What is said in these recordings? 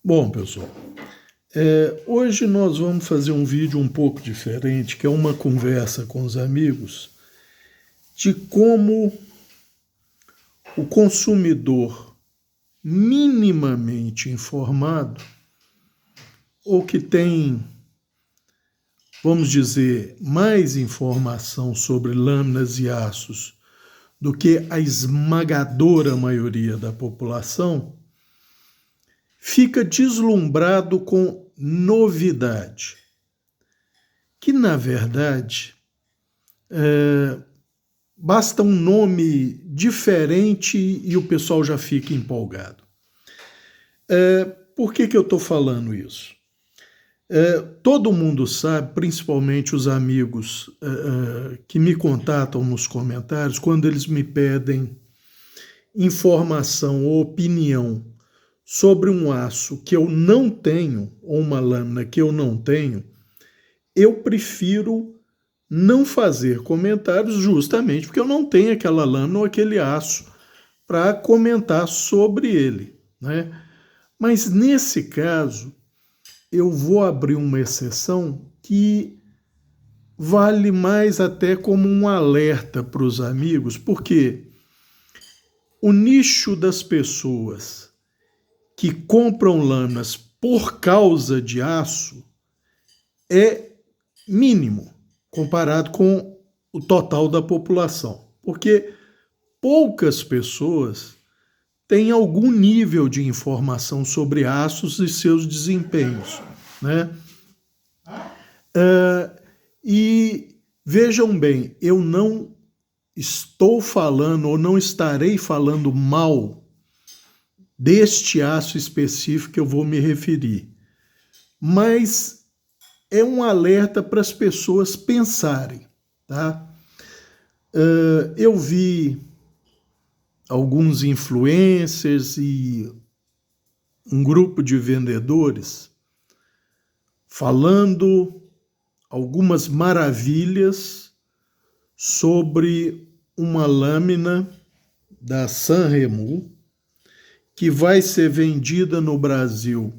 Bom, pessoal, hoje nós vamos fazer um vídeo um pouco diferente, que é uma conversa com os amigos de como o consumidor minimamente informado, ou que tem, vamos dizer, mais informação sobre lâminas e aços do que a esmagadora maioria da população, fica deslumbrado com novidade, que na verdade basta um nome diferente e o pessoal já fica empolgado. Por que eu estou falando isso? Todo mundo sabe, principalmente os amigos que me contatam nos comentários, quando eles me pedem informação ou opinião sobre um aço que eu não tenho, ou uma lâmina que eu não tenho, eu prefiro não fazer comentários justamente porque eu não tenho aquela lâmina ou aquele aço para comentar sobre ele, né? Mas nesse caso, eu vou abrir uma exceção que vale mais até como um alerta para os amigos, porque o nicho das pessoas que compram lâminas por causa de aço é mínimo comparado com o total da população, porque poucas pessoas têm algum nível de informação sobre aços e seus desempenhos, né? E vejam bem, eu não estou falando ou não estarei falando mal deste aço específico que eu vou me referir, mas é um alerta para as pessoas pensarem, tá? Eu vi alguns influencers e um grupo de vendedores falando algumas maravilhas sobre uma lâmina da Sanremo que vai ser vendida no Brasil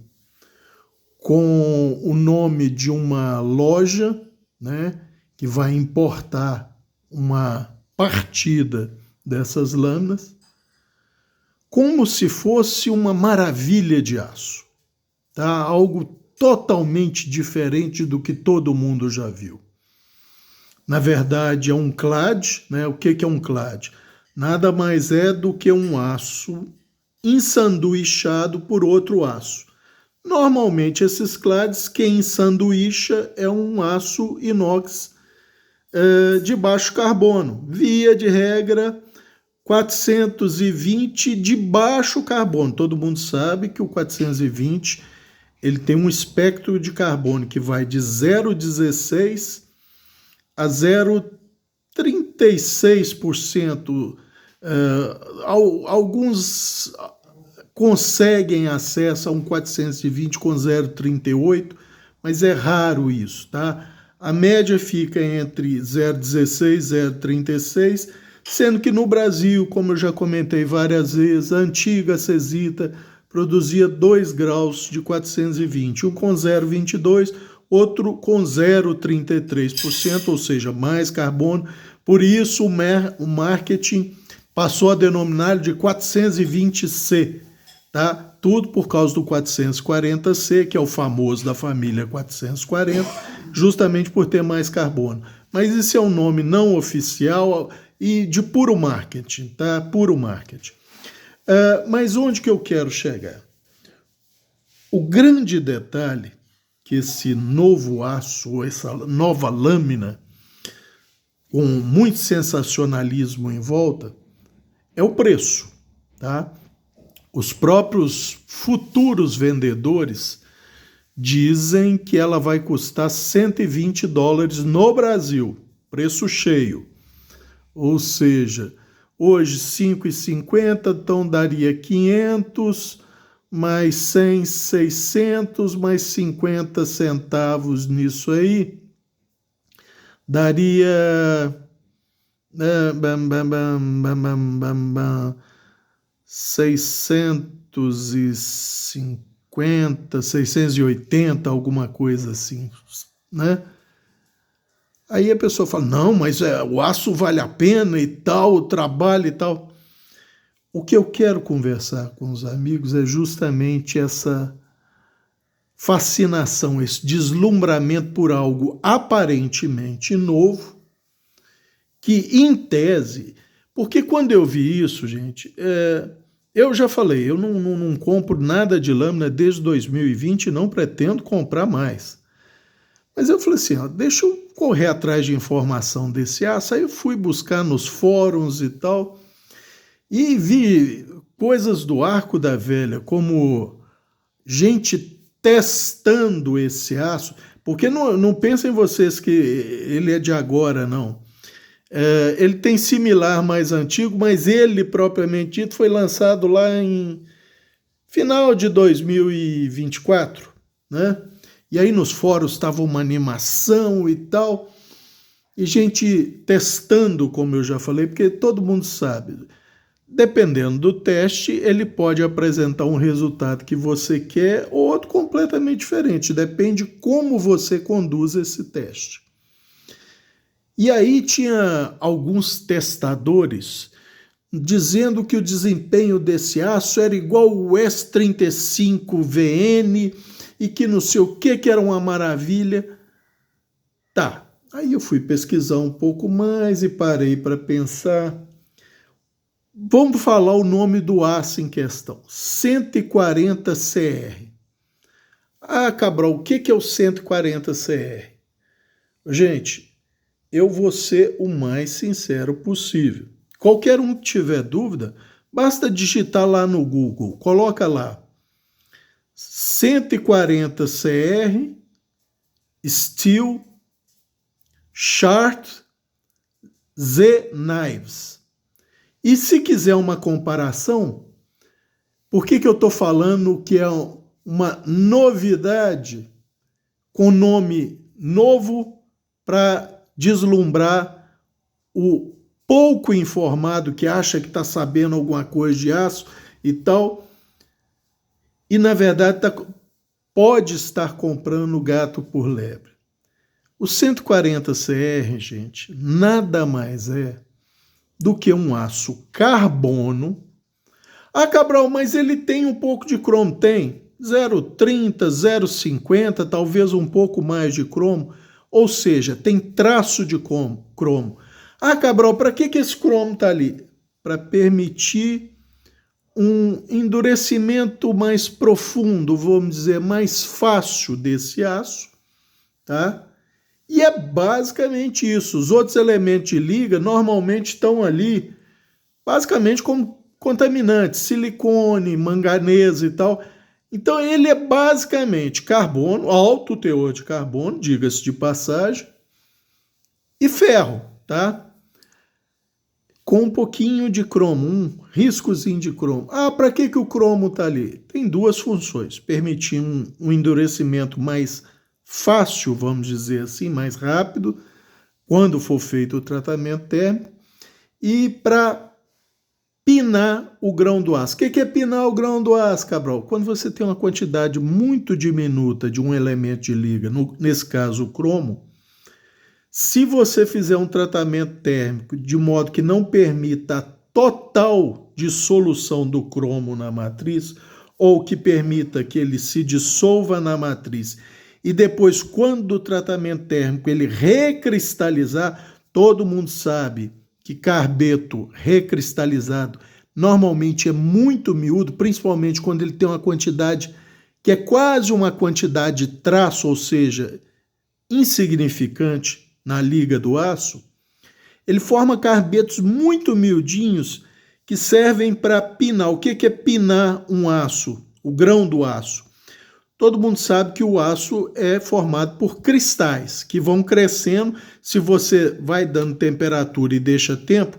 com o nome de uma loja, né, que vai importar uma partida dessas lâminas, como se fosse uma maravilha de aço, tá? Algo totalmente diferente do que todo mundo já viu. Na verdade, é um clad, né? O que é um clad? Nada mais é do que um aço ensanduichado por outro aço. Normalmente, esses clads, quem ensanduicha é um aço inox de baixo carbono. Via de regra, 420 de baixo carbono. Todo mundo sabe que o 420 ele tem um espectro de carbono que vai de 0,16 a 0,36%. Alguns conseguem acesso a um 420 com 0,38, mas é raro isso, tá? A média fica entre 0,16 e 0,36, sendo que no Brasil, como eu já comentei várias vezes, a antiga Cesita produzia 2 graus de 420, um com 0,22, outro com 0,33%, ou seja, mais carbono. Por isso o marketing passou a denominar de 420C, tá? Tudo por causa do 440C, que é o famoso da família 440, justamente por ter mais carbono. Mas isso é um nome não oficial e de puro marketing, tá? Puro marketing. Mas onde que eu quero chegar? O grande detalhe que esse novo aço, essa nova lâmina, com muito sensacionalismo em volta, é o preço, tá? Os próprios futuros vendedores dizem que ela vai custar US$ 120 no Brasil, preço cheio. Ou seja, hoje 5,50, então daria 500, mais 100, 600, mais 50 centavos nisso aí, daria 650 650, 680, alguma coisa assim, né? Aí a pessoa fala, não, mas o aço vale a pena e tal, o trabalho e tal. O que eu quero conversar com os amigos é justamente essa fascinação, esse deslumbramento por algo aparentemente novo, que em tese, porque quando eu vi isso, gente, eu já falei, eu não compro nada de lâmina desde 2020 e não pretendo comprar mais. Mas eu falei assim, ó, deixa eu correr atrás de informação desse aço. Aí eu fui buscar nos fóruns e tal, e vi coisas do Arco da Velha, como gente testando esse aço, porque não pensem vocês que ele é de agora, não. Ele tem similar mais antigo, mas ele, propriamente dito, foi lançado lá em final de 2024, né? E aí nos fóruns estava uma animação e tal, e gente testando, como eu já falei, porque todo mundo sabe, dependendo do teste, ele pode apresentar um resultado que você quer ou outro completamente diferente, depende como você conduz esse teste. E aí tinha alguns testadores dizendo que o desempenho desse aço era igual o S35VN e que não sei o que era uma maravilha. Tá, aí eu fui pesquisar um pouco mais e parei para pensar. Vamos falar o nome do aço em questão, 140CR. Ah, Cabral, o que é o 140CR? Gente, eu vou ser o mais sincero possível. Qualquer um que tiver dúvida, basta digitar lá no Google, coloca lá 140CR Steel Sharp Z Knives. E se quiser uma comparação, por que eu estou falando que é uma novidade com nome novo para deslumbrar o pouco informado que acha que está sabendo alguma coisa de aço e tal, e na verdade pode estar comprando gato por lebre. O 140CR, gente, nada mais é do que um aço carbono. Ah, Cabral, mas ele tem um pouco de cromo? Tem. 0,30, 0,50, talvez um pouco mais de cromo. Ou seja, tem traço de cromo. Ah, Cabral, para que esse cromo está ali? Para permitir um endurecimento mais profundo, vamos dizer, mais fácil desse aço, tá? E é basicamente isso. Os outros elementos de liga normalmente estão ali basicamente como contaminantes, silicone, manganês e tal. Então ele é basicamente carbono, alto teor de carbono, diga-se de passagem, e ferro, tá? Com um pouquinho de cromo, um riscozinho de cromo. Ah, para que o cromo está ali? Tem duas funções: permitir um endurecimento mais fácil, vamos dizer assim, mais rápido, quando for feito o tratamento térmico, e para pinar o grão do aço. O que é pinar o grão do aço, Cabral? Quando você tem uma quantidade muito diminuta de um elemento de liga, nesse caso o cromo, se você fizer um tratamento térmico de modo que não permita a total dissolução do cromo na matriz, ou que permita que ele se dissolva na matriz, e depois, quando o tratamento térmico ele recristalizar, todo mundo sabe que carbeto recristalizado normalmente é muito miúdo, principalmente quando ele tem uma quantidade que é quase uma quantidade de traço, ou seja, insignificante na liga do aço. Ele forma carbetos muito miudinhos que servem para pinar. O que é pinar um aço? O grão do aço. Todo mundo sabe que o aço é formado por cristais que vão crescendo. Se você vai dando temperatura e deixa tempo,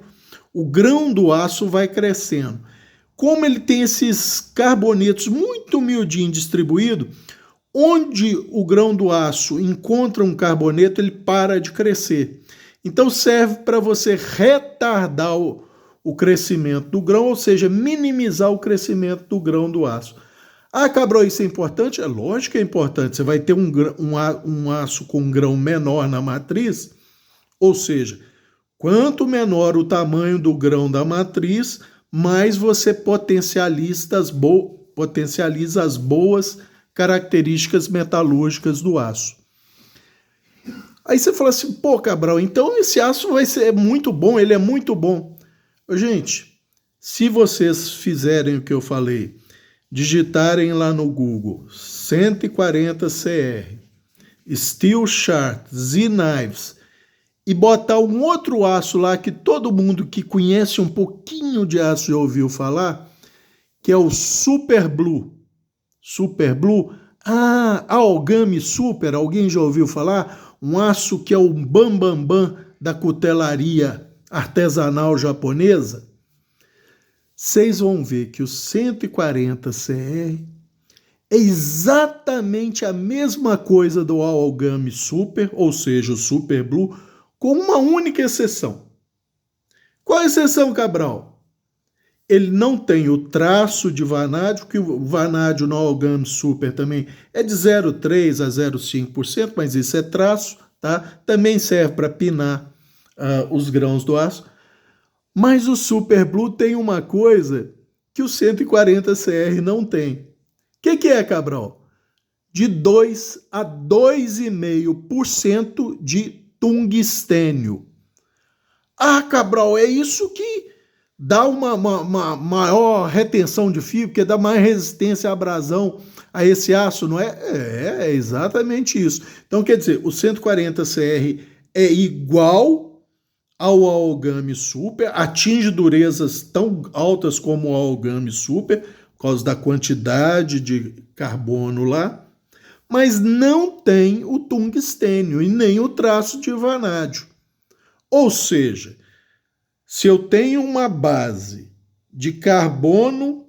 o grão do aço vai crescendo. Como ele tem esses carbonetos muito miudinho distribuído, onde o grão do aço encontra um carboneto, ele para de crescer. Então serve para você retardar o crescimento do grão, ou seja, minimizar o crescimento do grão do aço. Ah, Cabral, isso é importante? É lógico que é importante. Você vai ter um aço com um grão menor na matriz, ou seja, quanto menor o tamanho do grão da matriz, mais você potencializa as boas características metalúrgicas do aço. Aí você fala assim, pô, Cabral, então esse aço vai ser muito bom, ele é muito bom. Gente, se vocês fizerem o que eu falei, digitarem lá no Google 140 CR, Steel Sharp, Z-Knives, e botar um outro aço lá que todo mundo que conhece um pouquinho de aço já ouviu falar, que é o Super Blue. Super Blue? Ah, Aogami Super, alguém já ouviu falar? Um aço que é o bambambam da cutelaria artesanal japonesa. Vocês vão ver que o 140 CR é exatamente a mesma coisa do Aogami Super, ou seja, o Super Blue, com uma única exceção. Qual a exceção, Cabral? Ele não tem o traço de vanádio, que o vanádio no Aogami Super também é de 0,3% a 0,5%, mas isso é traço, tá? Também serve para pinar os grãos do aço. Mas o Super Blue tem uma coisa que o 140 CR não tem. O que é, Cabral? De 2 a 2,5% de tungstênio. Ah, Cabral, é isso que dá uma maior retenção de fio, porque dá mais resistência à abrasão a esse aço, não é? É exatamente isso. Então, quer dizer, o 140 CR é igual ao Aogami Super, atinge durezas tão altas como o Aogami Super, por causa da quantidade de carbono lá, mas não tem o tungstênio e nem o traço de vanádio. Ou seja, se eu tenho uma base de carbono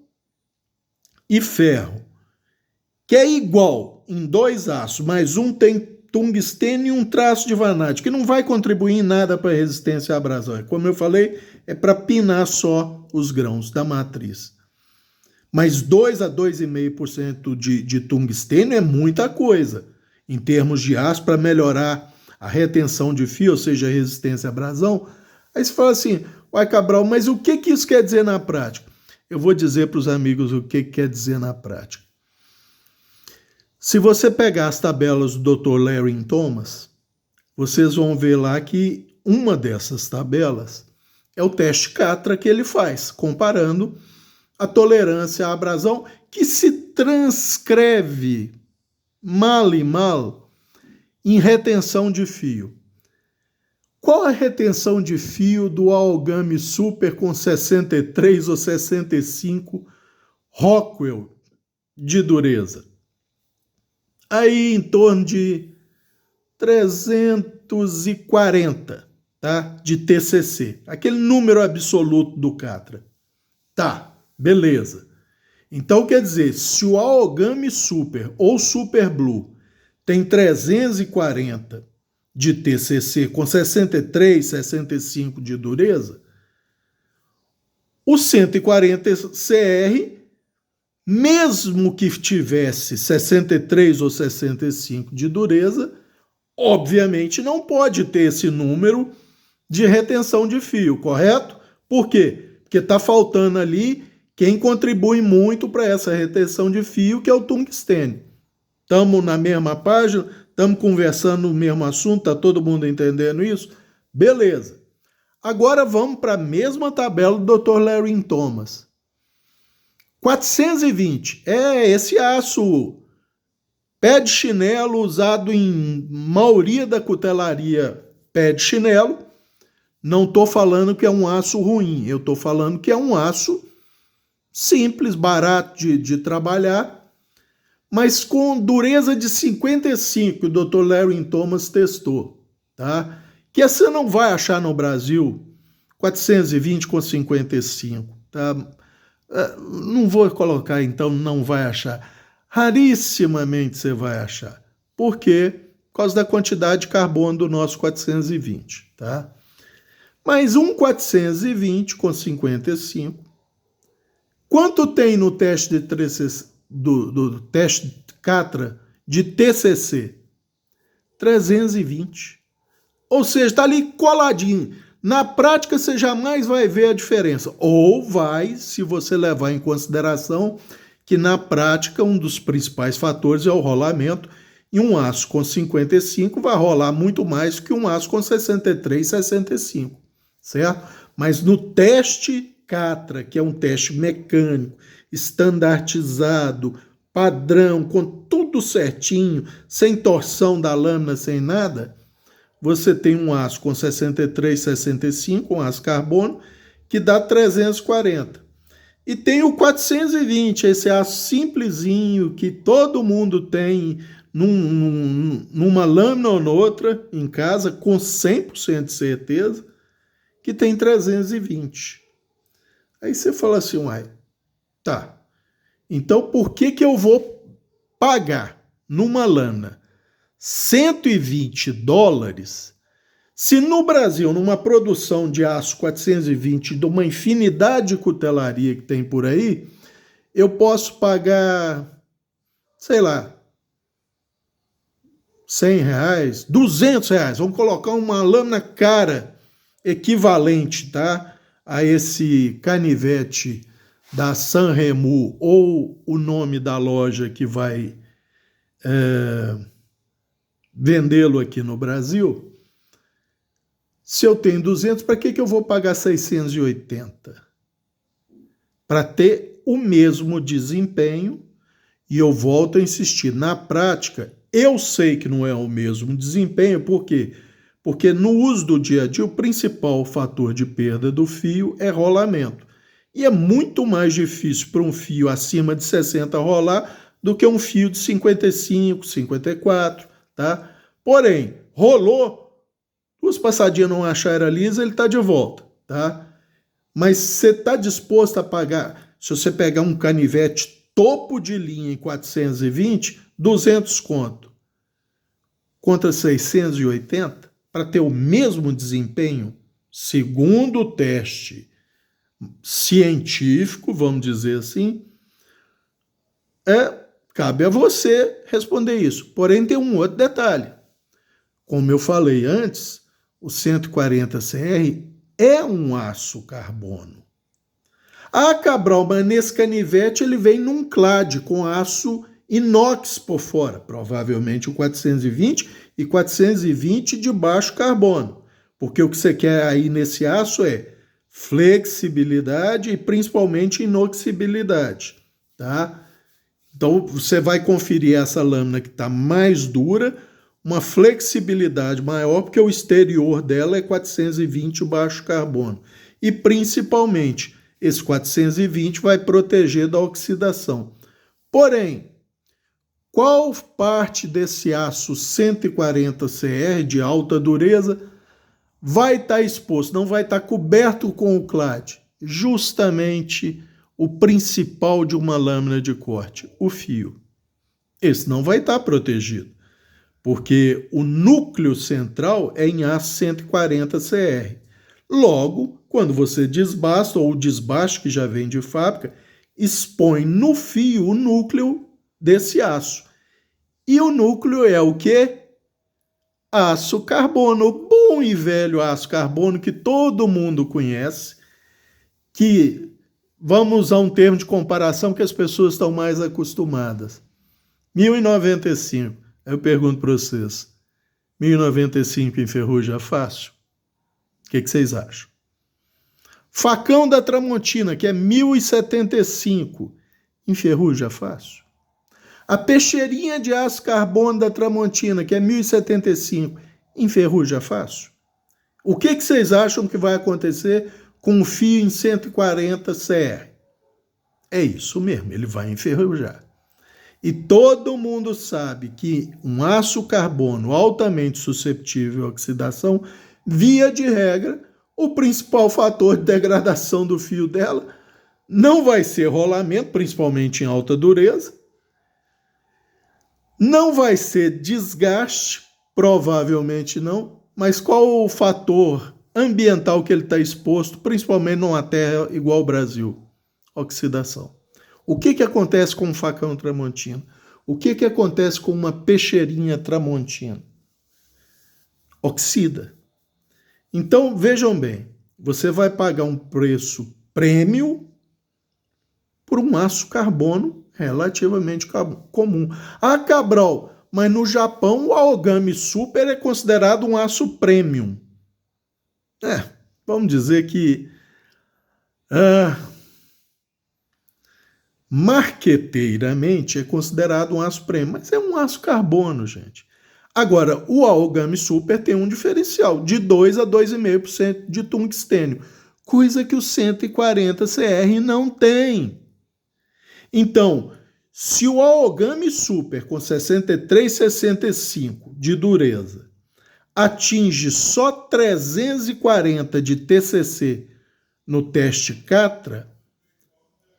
e ferro, que é igual em dois aços, mas um tem tungstênio e um traço de vanádio, que não vai contribuir em nada para a resistência à abrasão. Como eu falei, é para pinar só os grãos da matriz. Mas 2 a 2,5% de tungstênio é muita coisa em termos de aço para melhorar a retenção de fio, ou seja, a resistência à abrasão. Aí você fala assim, uai, Cabral, mas o que isso quer dizer na prática? Eu vou dizer para os amigos o que quer dizer na prática. Se você pegar as tabelas do Dr. Larry Thomas, vocês vão ver lá que uma dessas tabelas é o teste Catra que ele faz, comparando a tolerância à abrasão, que se transcreve mal e mal em retenção de fio. Qual a retenção de fio do Aogami Super com 63 ou 65 Rockwell de dureza? Aí em torno de 340, tá? De TCC, aquele número absoluto do Catra. Tá. Beleza. Então, quer dizer, se o Aogami Super ou Super Blue tem 340 de TCC com 63, 65 de dureza, o 140 CR, mesmo que tivesse 63 ou 65 de dureza, obviamente não pode ter esse número de retenção de fio, correto? Por quê? Porque está faltando ali quem contribui muito para essa retenção de fio, que é o tungstênio. Estamos na mesma página, estamos conversando no mesmo assunto, está todo mundo entendendo isso? Beleza. Agora vamos para a mesma tabela do Dr. Larry Thomas. 420 é esse aço pé de chinelo usado em maioria da cutelaria pé de chinelo. Não estou falando que é um aço ruim, eu estou falando que é um aço simples, barato de trabalhar, mas com dureza de 55, o Dr. Larry Thomas testou, tá? Que você não vai achar no Brasil 420 com 55, tá? Não vou colocar, então, não vai achar. Rarissimamente você vai achar. Por quê? Por causa da quantidade de carbono do nosso 420, tá? Mas um 420 com 55, quanto tem no teste do teste Catra de TCC? 320. Ou seja, está ali coladinho. Na prática, você jamais vai ver a diferença. Ou vai, se você levar em consideração que na prática um dos principais fatores é o rolamento, e um aço com 55 vai rolar muito mais que um aço com 63, 65, certo? Mas no teste Catra, que é um teste mecânico, estandartizado, padrão, com tudo certinho, sem torção da lâmina, sem nada, você tem um aço com 63, 65, um aço carbono, que dá 340. E tem o 420, esse aço simplesinho que todo mundo tem numa lâmina ou noutra em casa, com 100% de certeza, que tem 320. Aí você fala assim, uai, tá, então por que eu vou pagar numa lâmina $120, se no Brasil, numa produção de aço 420, de uma infinidade de cutelaria que tem por aí, eu posso pagar, sei lá, R$100, R$200, vamos colocar uma lâmina cara equivalente, tá, a esse canivete da Sanremo ou o nome da loja que vai vendê-lo aqui no Brasil. Se eu tenho 200, para que eu vou pagar 680? Para ter o mesmo desempenho, e eu volto a insistir, na prática, eu sei que não é o mesmo desempenho, por quê? Porque no uso do dia a dia, o principal fator de perda do fio é rolamento. E é muito mais difícil para um fio acima de 60 rolar do que um fio de 55, 54, tá? Porém, rolou, duas passadinhas não acharam lisa, ele está de volta, tá? Mas você está disposto a pagar, se você pegar um canivete topo de linha em 420, 200 conto, contra 680, para ter o mesmo desempenho, segundo o teste científico, vamos dizer assim, cabe a você responder isso. Porém, tem um outro detalhe. Como eu falei antes, o 140 CR é um aço carbono. A Cabral, mas nesse canivete ele vem num clade com aço inox por fora, provavelmente o 420 e 420 de baixo carbono, porque o que você quer aí nesse aço é flexibilidade e principalmente inoxibilidade, tá? Então você vai conferir essa lâmina que está mais dura, uma flexibilidade maior, porque o exterior dela é 420 baixo carbono. E principalmente, esse 420 vai proteger da oxidação. Porém, qual parte desse aço 140 CR de alta dureza vai estar exposto, não vai estar coberto com o clade? Justamente o principal de uma lâmina de corte, o fio. Esse não vai estar protegido, porque o núcleo central é em aço 140 CR. Logo, quando você desbasta, ou o desbaste que já vem de fábrica, expõe no fio o núcleo desse aço. E o núcleo é o quê? Aço carbono, o bom e velho aço carbono que todo mundo conhece, que vamos usar um termo de comparação que as pessoas estão mais acostumadas. 1095. Eu pergunto para vocês, 1095 enferruja fácil? O que vocês acham? Facão da Tramontina, que é 1075, enferruja fácil? A peixeirinha de aço carbono da Tramontina, que é 1075, enferruja fácil? O que vocês acham que vai acontecer com um fio em 140 CR? É isso mesmo, ele vai enferrujar. E todo mundo sabe que um aço carbono altamente suscetível à oxidação, via de regra, o principal fator de degradação do fio dela não vai ser rolamento, principalmente em alta dureza, não vai ser desgaste, provavelmente não, mas qual o fator ambiental que ele está exposto, principalmente numa terra igual ao Brasil? Oxidação. O que acontece com um facão Tramontina? O que acontece com uma peixeirinha Tramontina? Oxida. Então, vejam bem, você vai pagar um preço prêmio por um aço carbono relativamente comum. Ah, Cabral, mas no Japão o Aogami Super é considerado um aço premium. Vamos dizer que marqueteiramente é considerado um aço premium, mas é um aço carbono, gente. Agora, o Aogami Super tem um diferencial de 2 a 2,5% de tungstênio, coisa que o 140 CR não tem. Então, se o Aogami Super com 63,65 de dureza atinge só 340 de TCC no teste Catra,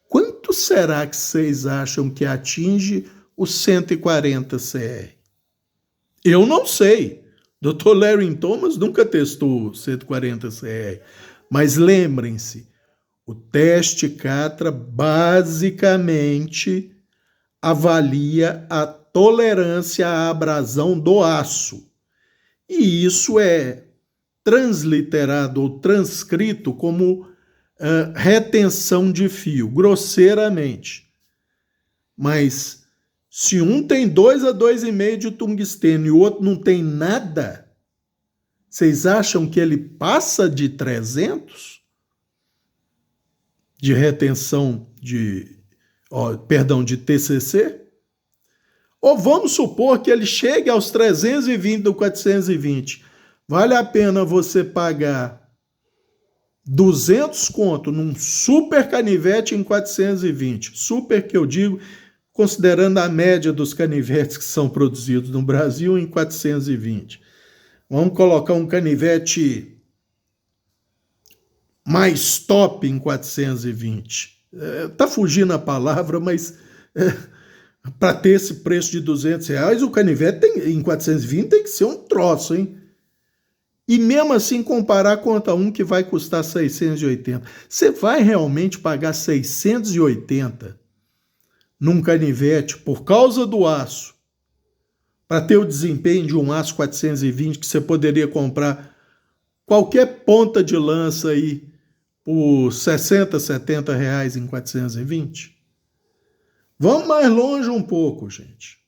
quanto será que vocês acham que atinge o 140 CR? Eu não sei. Dr. Larry Thomas nunca testou o 140 CR. Mas lembrem-se, o teste Catra basicamente avalia a tolerância à abrasão do aço. E isso é transliterado ou transcrito como retenção de fio, grosseiramente. Mas se um tem 2 a 2,5 de tungstênio e o outro não tem nada, vocês acham que ele passa de 300? De retenção de TCC? Ou vamos supor que ele chegue aos 320 do 420. Vale a pena você pagar 200 conto num super canivete em 420. Super que eu digo, considerando a média dos canivetes que são produzidos no Brasil em 420. Vamos colocar um canivete mais top em 420. Tá fugindo a palavra, mas para ter esse preço de R$200, o canivete em 420 tem que ser um troço, hein? E mesmo assim comparar contra um que vai custar 680. Você vai realmente pagar 680 num canivete por causa do aço, para ter o desempenho de um aço 420 que você poderia comprar qualquer ponta de lança aí por 60, 70 reais em 420? Vamos mais longe um pouco, gente.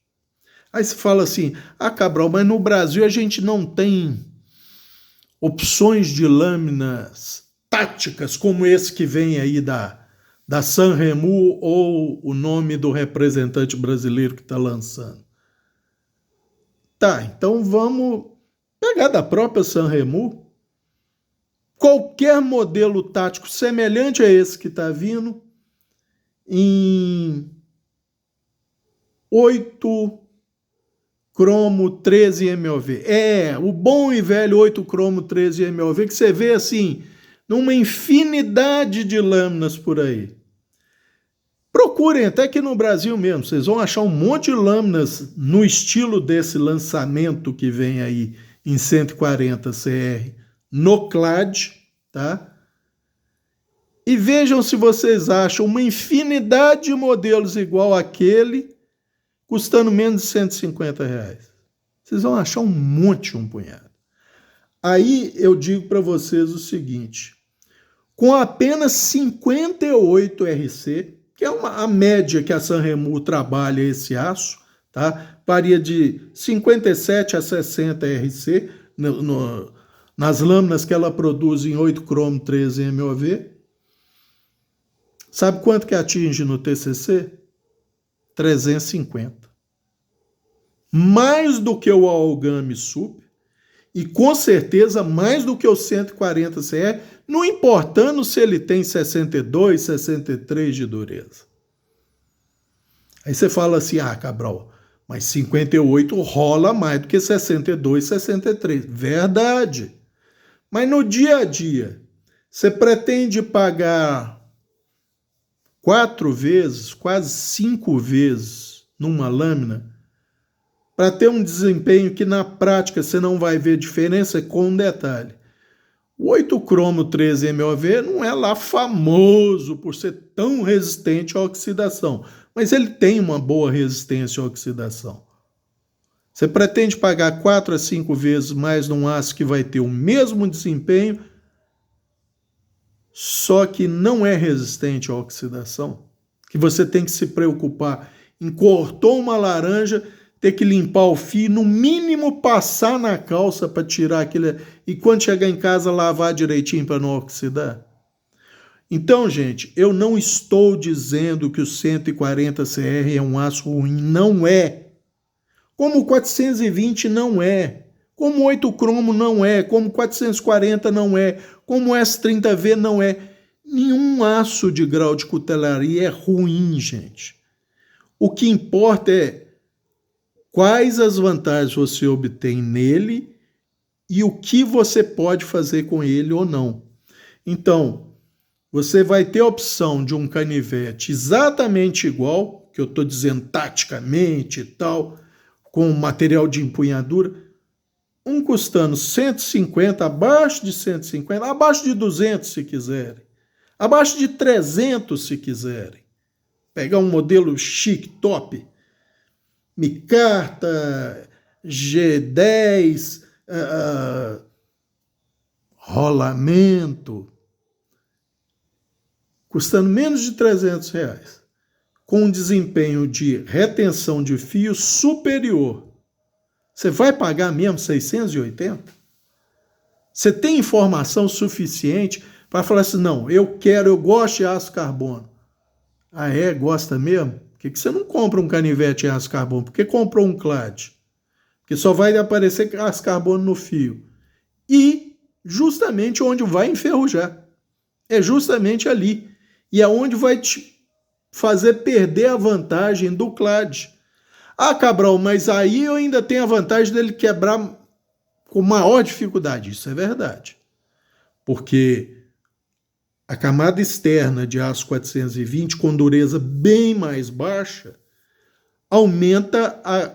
Aí você fala assim, Cabral, mas no Brasil a gente não tem opções de lâminas táticas como esse que vem aí da Sanremo ou o nome do representante brasileiro que está lançando. Tá, então vamos pegar da própria Sanremo. Qualquer modelo tático semelhante a esse que está vindo em 8 cromo 13 MOV. O bom e velho 8 cromo 13 MOV que você vê assim, numa infinidade de lâminas por aí. Procurem até aqui no Brasil mesmo, vocês vão achar um monte de lâminas no estilo desse lançamento que vem aí em 140 CR no CLAD, tá? E vejam se vocês acham uma infinidade de modelos igual àquele, custando menos de 150 reais. Vocês vão achar um monte, um punhado. Aí eu digo para vocês o seguinte, com apenas 58 RC, que é a média que a Sanremo trabalha esse aço, tá? Varia de 57 a 60 RC nas lâminas que ela produz em 8 cromo 13 MOV. Sabe quanto que atinge no TCC? 350. Mais do que o Aogami Super e com certeza mais do que o 140 CR, não importando se ele tem 62, 63 de dureza. Aí você fala assim, Cabral, mas 58 rola mais do que 62, 63. Verdade. Mas no dia a dia, você pretende pagar 4 vezes, quase 5 vezes numa lâmina para ter um desempenho que na prática você não vai ver diferença com um detalhe. O 8 cromo 13 MOV não é lá famoso por ser tão resistente à oxidação, mas ele tem uma boa resistência à oxidação. Você pretende pagar 4 a 5 vezes mais num aço que vai ter o mesmo desempenho, só que não é resistente à oxidação? Que você tem que se preocupar em cortou uma laranja, ter que limpar o fio, no mínimo passar na calça para tirar aquele... E quando chegar em casa, lavar direitinho para não oxidar? Então, gente, eu não estou dizendo que o 140 CR é um aço ruim. Não é. Como o 420 não é. Como o 8 cromo não é. Como o 440 não é. Como o S30V não é. Nenhum aço de grau de cutelaria é ruim, gente. O que importa é quais as vantagens você obtém nele e o que você pode fazer com ele ou não. Então, você vai ter a opção de um canivete exatamente igual, que eu estou dizendo taticamente e tal, com material de empunhadura, um custando 150, abaixo de 150, abaixo de 200 se quiserem, abaixo de 300 se quiserem. Pegar um modelo chique, top, micarta, G10, rolamento, custando menos de R$300, com um desempenho de retenção de fio superior. Você vai pagar mesmo 680? Você tem informação suficiente para falar assim, não, eu gosto de aço carbono. Ah, é? Gosta mesmo? Por que você não compra um canivete em aço carbono? Por que comprou um clad? Porque só vai aparecer aço carbono no fio. E justamente onde vai enferrujar. É justamente ali. E é onde vai te fazer perder a vantagem do clad. Ah, Cabral, mas aí eu ainda tenho a vantagem dele quebrar com maior dificuldade. Isso é verdade. Porque a camada externa de aço 420, com dureza bem mais baixa, aumenta a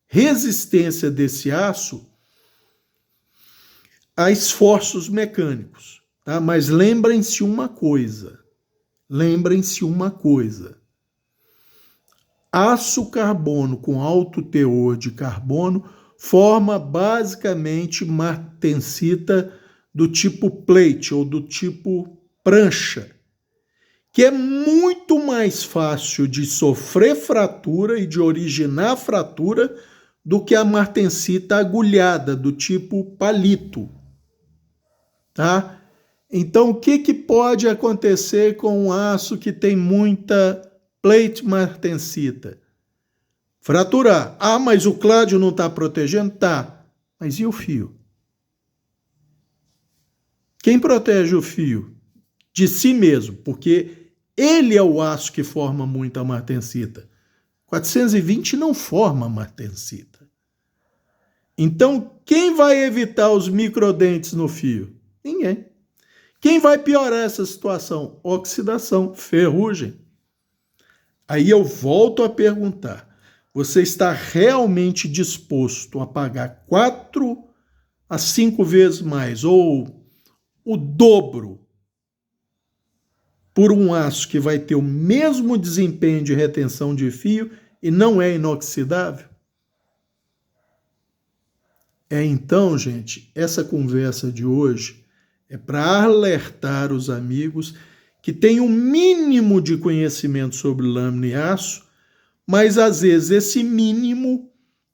resistência desse aço a esforços mecânicos. Tá? Mas lembrem-se uma coisa. Aço carbono com alto teor de carbono forma basicamente martensita do tipo plate ou do tipo prancha, que é muito mais fácil de sofrer fratura e de originar fratura do que a martensita agulhada, do tipo palito. Tá? Então, o que pode acontecer com um aço que tem muita plate martensita? Fraturar. Ah, mas o cládio não está protegendo? Tá. Mas e o fio? Quem protege o fio? De si mesmo, porque ele é o aço que forma muita martensita. 420 não forma martensita. Então, quem vai evitar os microdentes no fio? Ninguém. Quem vai piorar essa situação? Oxidação, ferrugem. Aí eu volto a perguntar, você está realmente disposto a pagar 4 a 5 vezes mais, ou o dobro, por um aço que vai ter o mesmo desempenho de retenção de fio e não é inoxidável? Então, gente, essa conversa de hoje é para alertar os amigos que têm um mínimo de conhecimento sobre lâmina e aço, mas às vezes esse mínimo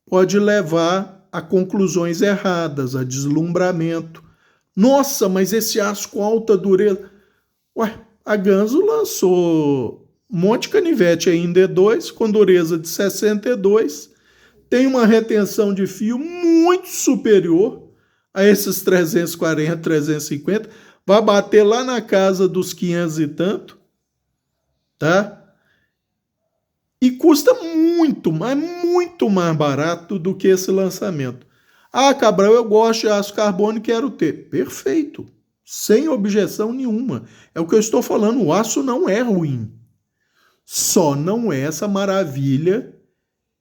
pode levar a conclusões erradas, a deslumbramento. Nossa, mas esse aço com alta dureza... Ué, a Ganzo lançou um monte de canivete aí em D2 com dureza de 62, tem uma retenção de fio muito superior a esses 340, 350, vai bater lá na casa dos 500 e tanto, tá? E custa muito mais barato do que esse lançamento. Ah, Cabral, eu gosto de aço carbono e quero ter. Perfeito. Sem objeção nenhuma. É o que eu estou falando, o aço não é ruim. Só não é essa maravilha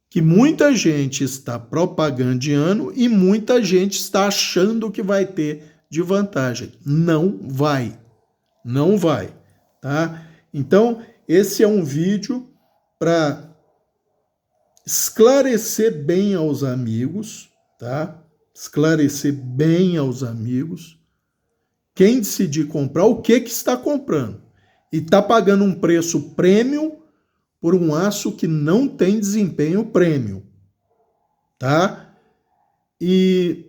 que muita gente está propagandeando e muita gente está achando que vai ter de vantagem. Não vai. Não vai, tá? Então, esse é um vídeo para esclarecer bem aos amigos, tá? Esclarecer bem aos amigos. Quem decidir comprar, o que está comprando. E está pagando um preço premium por um aço que não tem desempenho premium, tá? E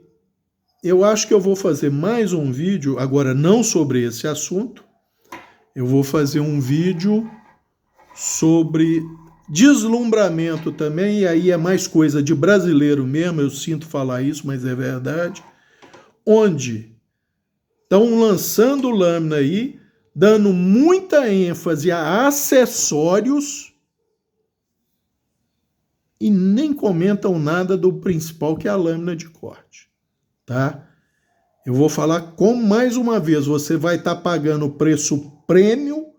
eu acho que eu vou fazer mais um vídeo, agora não sobre esse assunto. Eu vou fazer um vídeo sobre deslumbramento também, e aí é mais coisa de brasileiro mesmo, eu sinto falar isso, mas é verdade, onde estão lançando lâmina aí, dando muita ênfase a acessórios e nem comentam nada do principal, que é a lâmina de corte, tá? Eu vou falar como, mais uma vez, você vai estar pagando preço premium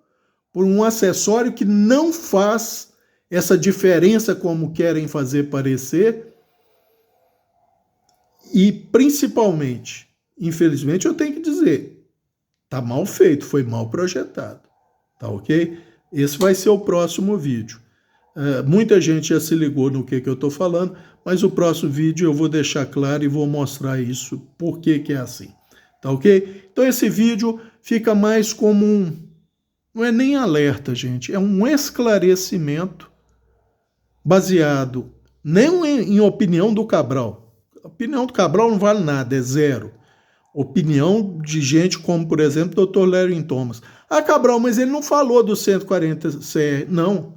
por um acessório que não faz essa diferença como querem fazer parecer. E, principalmente, infelizmente, eu tenho que dizer, tá mal feito, foi mal projetado, tá ok? Esse vai ser o próximo vídeo. Muita gente já se ligou no que eu estou falando, mas o próximo vídeo eu vou deixar claro e vou mostrar isso, por que é assim, tá ok? Então esse vídeo fica mais como não é nem alerta, gente, é um esclarecimento baseado não em opinião do Cabral. A opinião do Cabral não vale nada, é zero. Opinião de gente como, por exemplo, o Dr. Larry Thomas. Ah, Cabral, mas ele não falou do 140 CR. Não.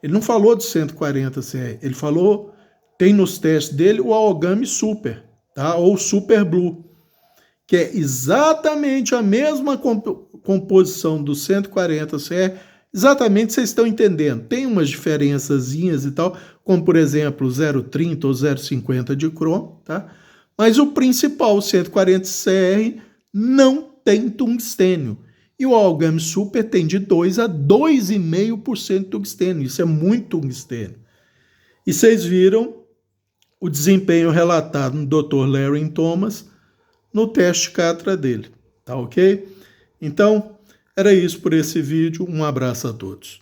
Ele não falou do 140 CR, ele falou, tem nos testes dele o Aogami Super, tá? Ou Super Blue, que é exatamente a mesma composição do 140 CR, exatamente, vocês estão entendendo. Tem umas diferençazinhas e tal, como por exemplo 0,30 ou 0,50 de cromo, tá? Mas o principal, o 140 CR, não tem tungstênio. E o Aogami Super tem de 2 a 2,5% de tungstênio. Isso é muito tungstênio. E vocês viram o desempenho relatado no Dr. Larry Thomas no teste Catra dele. Tá ok? Então, era isso por esse vídeo. Um abraço a todos.